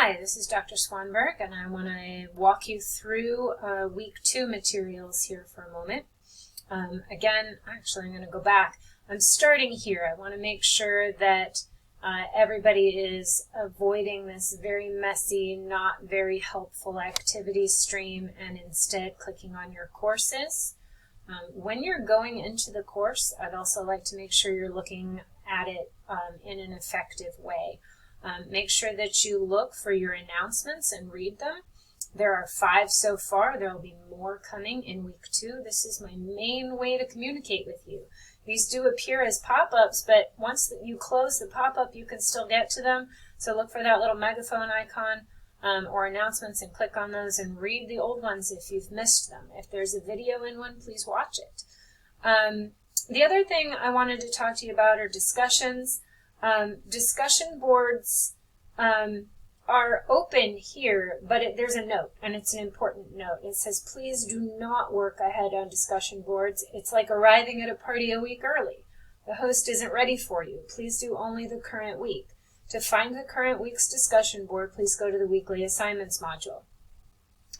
Hi, this is Dr. Swanberg, and I want to walk you through week 2 materials here for a moment. Again, actually, I'm going to go back. I'm starting here. I want to make sure that everybody is avoiding this very messy, not very helpful activity stream and instead clicking on your courses. When you're going into the course, I'd also like to make sure you're looking at it in an effective way. Make sure that you look for your announcements and read them. There are 5 so far. There will be more coming in week 2. This is my main way to communicate with you. These do appear as pop-ups, but once you close the pop-up, you can still get to them. So look for that little megaphone icon or announcements and click on those and read the old ones if you've missed them. If there's a video in one, please watch it. The other thing I wanted to talk to you about are discussions. Discussion boards are open here, but there's a note, and it's an important note. It says, please do not work ahead on discussion boards. It's like arriving at a party a week early. The host isn't ready for you. Please do only the current week. To find the current week's discussion board, please go to the weekly assignments module.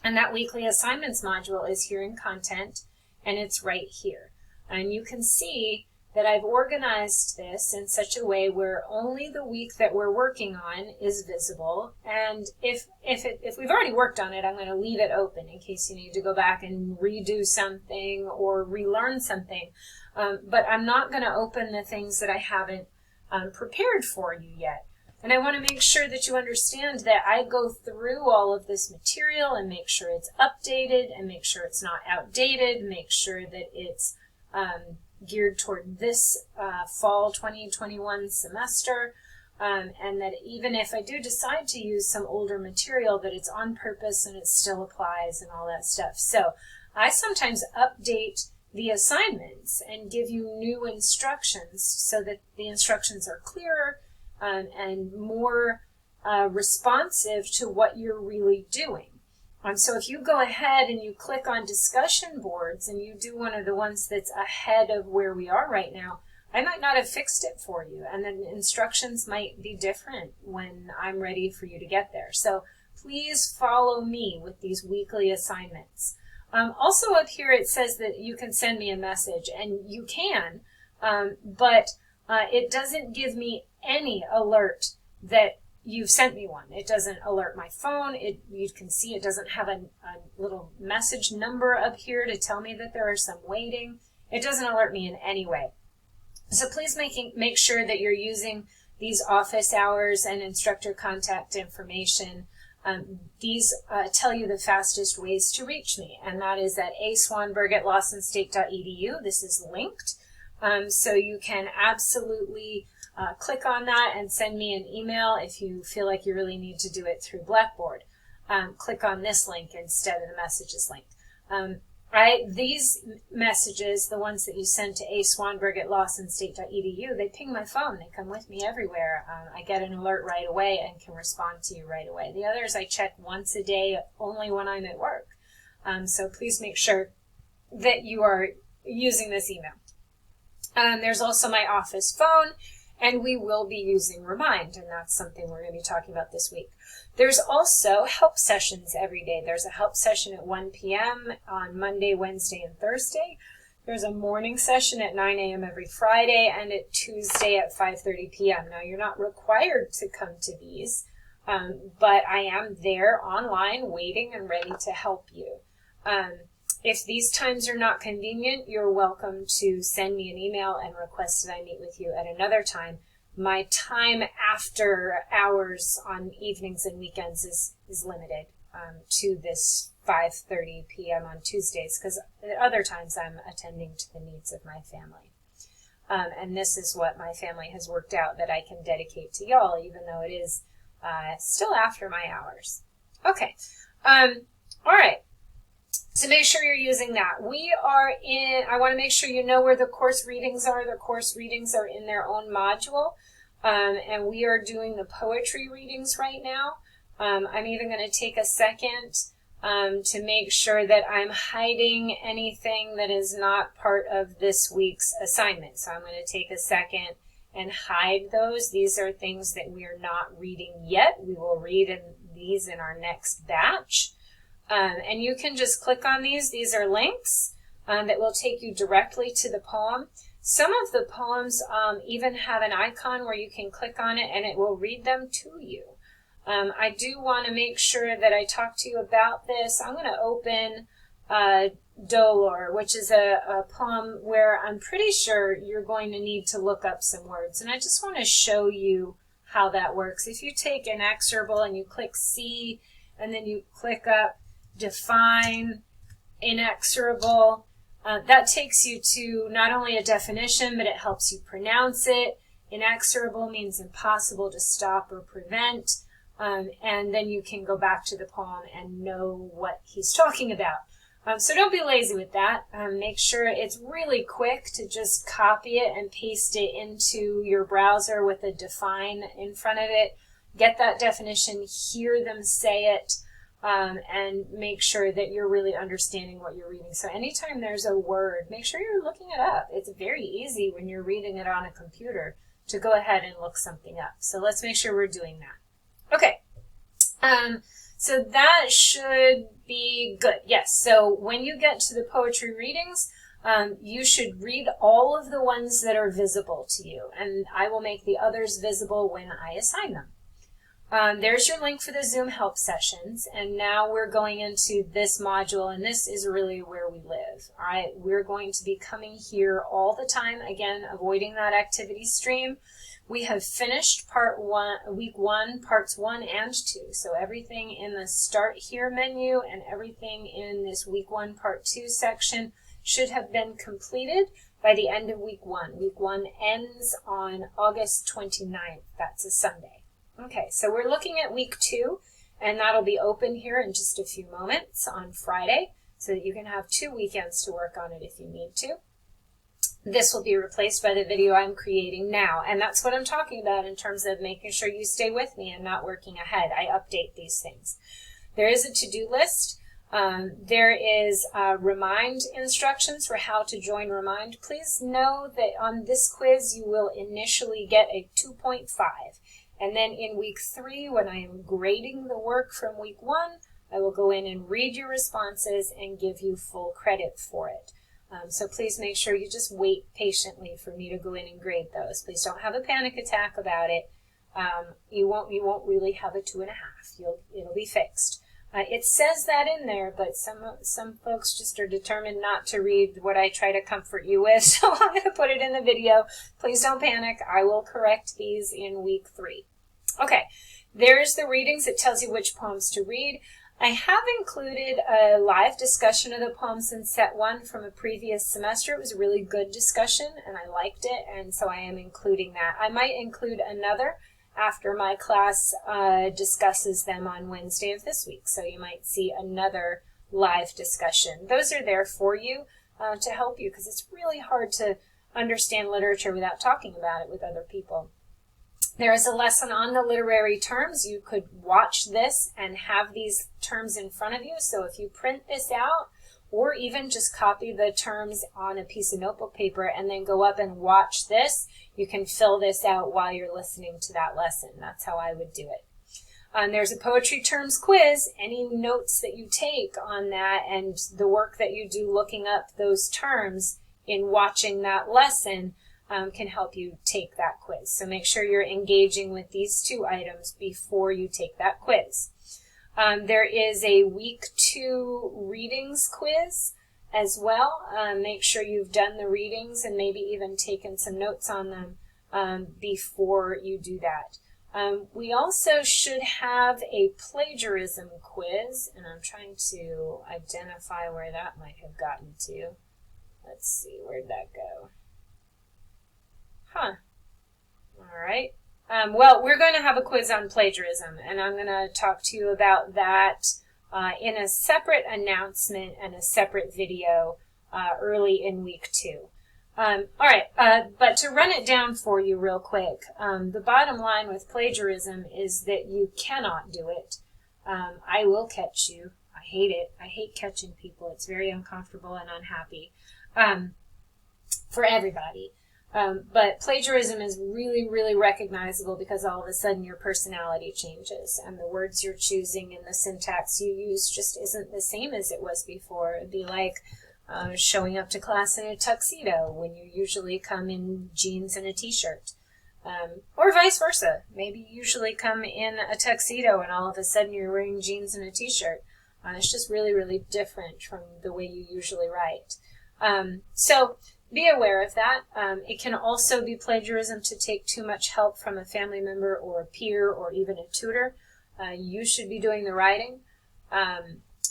And that weekly assignments module is here in content, and it's right here. And you can see that I've organized this in such a way where only the week that we're working on is visible, and if we've already worked on it, I'm going to leave it open in case you need to go back and redo something or relearn something, but I'm not going to open the things that I haven't prepared for you yet. And I want to make sure that you understand that I go through all of this material and make sure it's updated and make sure it's not outdated, make sure that it's geared toward this fall 2021 semester, and that even if I do decide to use some older material, that it's on purpose and it still applies and all that stuff. So I sometimes update the assignments and give you new instructions so that the instructions are clearer and more responsive to what you're really doing. So if you go ahead and you click on discussion boards and you do one of the ones that's ahead of where we are right now, I might not have fixed it for you, and then instructions might be different when I'm ready for you to get there. So please follow me with these weekly assignments. Also up here it says that you can send me a message, and you can, but it doesn't give me any alert that you've sent me one. It doesn't alert my phone. You can see it doesn't have a little message number up here to tell me that there are some waiting. It doesn't alert me in any way. So please make sure that you're using these office hours and instructor contact information. These tell you the fastest ways to reach me, and that is at aswanberg@lawsonstate.edu. This is linked, so you can absolutely click on that and send me an email if you feel like you really need to do it through Blackboard. Click on this link instead of the messages link. These messages, the ones that you send to aswanberg@lawsonstate.edu, they ping my phone. They come with me everywhere. I get an alert right away and can respond to you right away. The others I check once a day, only when I'm at work. So please make sure that you are using this email. There's also my office phone, and we will be using Remind, and that's something we're going to be talking about this week. There's also help sessions every day. There's a help session at 1 p.m. on Monday, Wednesday, and Thursday. There's a morning session at 9 a.m. every Friday, and at Tuesday at 5:30 p.m. Now, you're not required to come to these, but I am there online waiting and ready to help you. If these times are not convenient, you're welcome to send me an email and request that I meet with you at another time. My time after hours on evenings and weekends is limited to this 5:30 p.m. on Tuesdays, because at other times I'm attending to the needs of my family. And this is what my family has worked out that I can dedicate to y'all, even though it is still after my hours. Okay. All right. So make sure you're using that. I want to make sure you know where the course readings are. The course readings are in their own module. And we are doing the poetry readings right now. I'm even going to take a second to make sure that I'm hiding anything that is not part of this week's assignment. So I'm going to take a second and hide those. These are things that we are not reading yet. We will read in these in our next batch. And you can just click on these. These are links that will take you directly to the poem. Some of the poems even have an icon where you can click on it and it will read them to you. I do want to make sure that I talk to you about this. I'm going to open Dolor, which is a poem where I'm pretty sure you're going to need to look up some words. And I just want to show you how that works. If you take inexorable and you click C, and then you click up define inexorable, that takes you to not only a definition, but it helps you pronounce it. Inexorable means impossible to stop or prevent. And then you can go back to the poem and know what he's talking about. So don't be lazy with that. Make sure it's really quick to just copy it and paste it into your browser with a define in front of it. Get that definition, hear them say it, and make sure that you're really understanding what you're reading. So anytime there's a word, make sure you're looking it up. It's very easy when you're reading it on a computer to go ahead and look something up. So let's make sure we're doing that. Okay. So that should be good. Yes, so when you get to the poetry readings, you should read all of the ones that are visible to you, and I will make the others visible when I assign them. There's your link for the Zoom help sessions, and now we're going into this module, and this is really where we live. All right, we're going to be coming here all the time, again, avoiding that activity stream. We have finished week one, parts 1 and 2. So everything in the Start Here menu and everything in this week 1, part 2 section should have been completed by the end of week 1. Week 1 ends on August 29th. That's a Sunday. Okay, so we're looking at week 2, and that'll be open here in just a few moments on Friday, so that you can have 2 weekends to work on it if you need to. This will be replaced by the video I'm creating now, and that's what I'm talking about in terms of making sure you stay with me and not working ahead. I update these things. There is a to-do list. There is remind instructions for how to join Remind. Please know that on this quiz you will initially get a 2.5, and then in week 3, when I am grading the work from week 1, I will go in and read your responses and give you full credit for it. So please make sure you just wait patiently for me to go in and grade those. Please don't have a panic attack about it. You won't really have a 2.5. It'll be fixed. It says that in there, but some folks just are determined not to read what I try to comfort you with, so I'm going to put it in the video. Please don't panic. I will correct these in week 3. Okay, there's the readings. It tells you which poems to read. I have included a live discussion of the poems in set 1 from a previous semester. It was a really good discussion, and I liked it, and so I am including that. I might include another after my class discusses them on Wednesday of this week, so you might see another live discussion. Those are there for you to help you, because it's really hard to understand literature without talking about it with other people. There is a lesson on the literary terms. You could watch this and have these terms in front of you. So if you print this out, or even just copy the terms on a piece of notebook paper and then go up and watch this, you can fill this out while you're listening to that lesson. That's how I would do it. There's a poetry terms quiz. Any notes that you take on that and the work that you do looking up those terms in watching that lesson can help you take that quiz. So make sure you're engaging with these 2 items before you take that quiz. There is a week 2 readings quiz as well. Make sure you've done the readings and maybe even taken some notes on them before you do that. We also should have a plagiarism quiz, and I'm trying to identify where that might have gotten to. Let's see, where'd that go? Huh. All right. Well, we're going to have a quiz on plagiarism, and I'm going to talk to you about that in a separate announcement and a separate video early in week 2. All right, but to run it down for you real quick, the bottom line with plagiarism is that you cannot do it. I will catch you. I hate it. I hate catching people. It's very uncomfortable and unhappy for everybody. But plagiarism is really, really recognizable because all of a sudden your personality changes and the words you're choosing and the syntax you use just isn't the same as it was before. It'd be like showing up to class in a tuxedo when you usually come in jeans and a t-shirt. Or vice versa. Maybe you usually come in a tuxedo and all of a sudden you're wearing jeans and a t-shirt. It's just really, really different from the way you usually write. So be aware of that. It can also be plagiarism to take too much help from a family member or a peer or even a tutor. You should be doing the writing.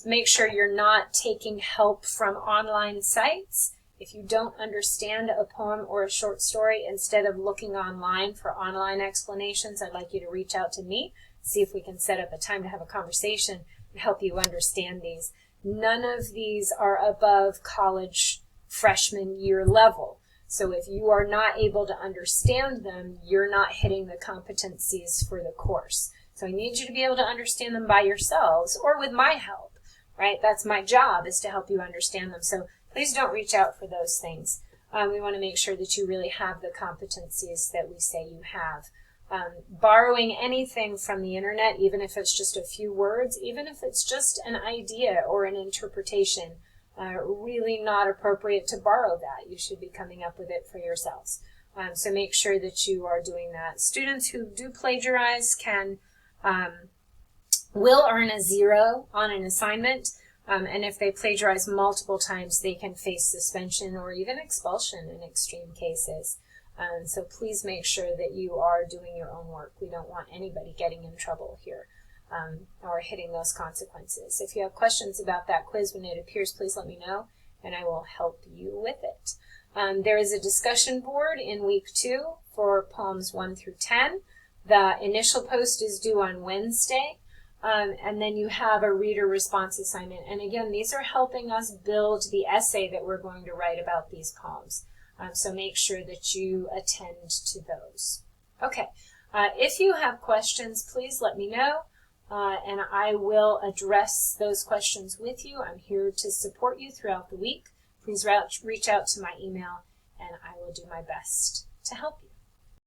Make sure you're not taking help from online sites. If you don't understand a poem or a short story, instead of looking online for online explanations, I'd like you to reach out to me, see if we can set up a time to have a conversation and help you understand these. None of these are above college freshman year level. So if you are not able to understand them, you're not hitting the competencies for the course. So I need you to be able to understand them by yourselves or with my help, right? That's my job, is to help you understand them. So please don't reach out for those things. We want to make sure that you really have the competencies that we say you have. Borrowing anything from the internet, even if it's just a few words, even if it's just an idea or an interpretation, really not appropriate to borrow that. You should be coming up with it for yourselves. So make sure that you are doing that. Students who do plagiarize will earn a 0 on an assignment. And if they plagiarize multiple times, they can face suspension or even expulsion in extreme cases. So please make sure that you are doing your own work. We don't want anybody getting in trouble here or hitting those consequences. If you have questions about that quiz when it appears, please let me know, and I will help you with it. There is a discussion board in week 2 for poems 1 through 10. The initial post is due on Wednesday. And then you have a reader response assignment. And again, these are helping us build the essay that we're going to write about these poems. So make sure that you attend to those. Okay, if you have questions, please let me know, and I will address those questions with you. I'm here to support you throughout the week. Please reach out to my email, and I will do my best to help you.